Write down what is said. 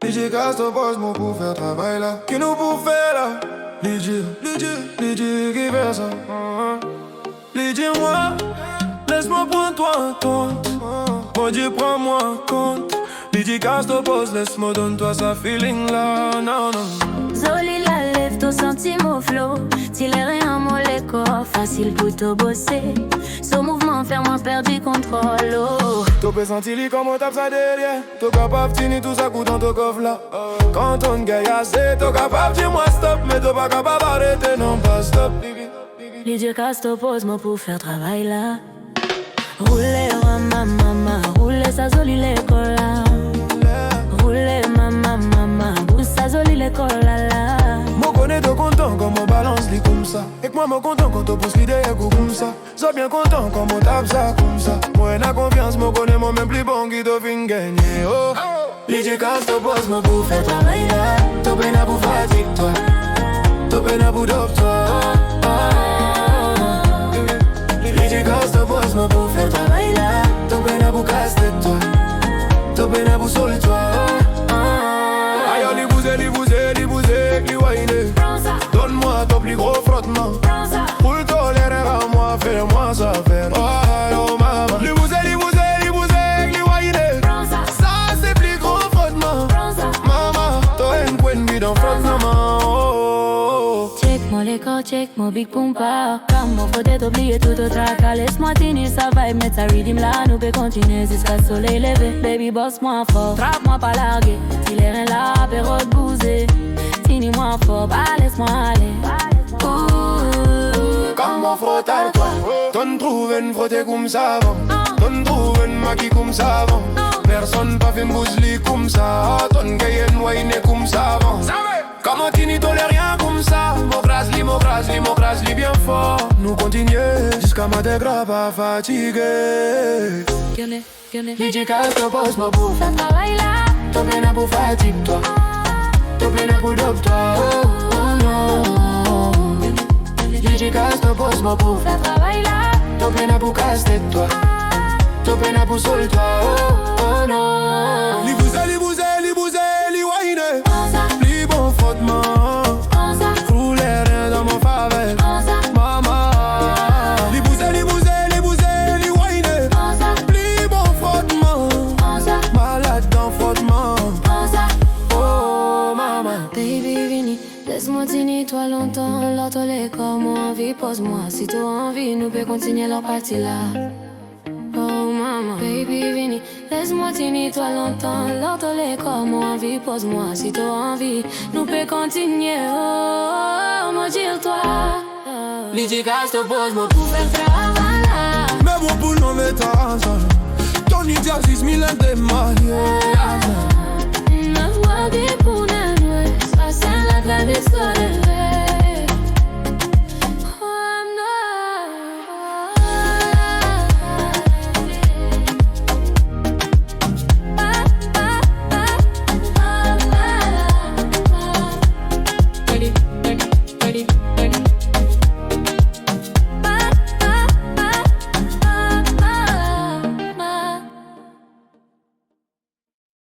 DJ casse ton poste, moi pour faire travail là. Qui nous pour faire là? DJ qui fait ça. Dis-moi, laisse-moi prendre toi en compte. Mon Dieu, prends-moi en compte. DJ casse ton poste, laisse-moi donne-toi ça feeling là. Non, non. Zoli la lève, ton sentiment flow. T'il est rien, mon corps, facile pour te bosser. Ce mouvement fait moi perdre du contrôle. Oh. Tu peux sentir comme on tape ça derrière. T'es capable de tenir tout ça coup dans ton coffre là. Quand on gagne assez, t'es capable de dire moi stop. Mais t'es pas capable d'arrêter, non pas stop. DJ casse ton pose, moi pour faire travail là. Roulez, maman, roulez, ça zoli l'école là. Roulez, maman, bouge ça zoli l'école là. Moi connais t'es content quand on balance les comme ça. Et que moi m'en content quand on pousse l'idée comme ça. Sois bien content quand on tape ça comme ça. Moi n'a confiance, moi connais moi même plus bon qui te fin gagner. Oh, DJ casse ton pose, moi pour faire travail là. T'es bien pour fatigue toi. T'es bien pour dope toi. DJ casse ton pose, moi pour faire travail là. T'es bien pour casser toi. T'es bien pour soler toi. Aïe, les bousez, les wine. Donne-moi ton plus gros frottement. Pour le tolérer à moi, fais-moi ça faire. Oh maman. Les bousez, les wine. Ça c'est plus gros frottement. Maman, t'as une bonne vie dans frottement. Check mon l'école, check mon big pumpa. Comme mon faut oublier tout au traca. Laisse-moi tenir sa vibe, mettre sa rhythm là. Nous peut continuer jusqu'à soleil levé. Baby boss moi fort, trappe-moi pas largué. S'il est rien là, apéro de bouser. Tiens-moi fort, bah laisse-moi aller. Comme mon frotte à toi. T'en trouves une frottée comme ça avant. T'en trouves une maquille comme ça avant. Personne pas fait une bousli comme ça. T'en gagne une wine comme ça avant. Comment tu n'y tolères rien comme ça? M'ocrase-li bien fort. Nous continuer jusqu'à ma dégra pas fatigué. DJ casse ton poste, moi pour faire travail là. T'es bien pour fatigue toi. T'es bien pour dope toi. Oh non. DJ casse ton poste, moi pour faire travail là. T'es bien pour casser toi. T'es bien pour soler toi. Oh non. Les bousez, les wine. Les bons frottements. Roulez rien dans mon faveur. Maman. Les bousez, les wine. Les bons frottements. Malade dans frottement. Oh maman. Baby vini, laisse-moi tenir toi longtemps. L'autre les corps, moi envie, pose-moi. Si tu as envie, nous peut continuer leur partie là. Oh maman, baby vini, laisse-moi tenir toi longtemps. L'autre les corps, moi envie, pose-moi. Si tu as envie, nous peut continuer. Oh, moi dire-toi. DJ casse ton pose, moi pour faire travail là. Mais mon boule non met ta zone. Ton idée a 6000 ans de mariage. Na voix des pour nous, ça c'est la grande histoire.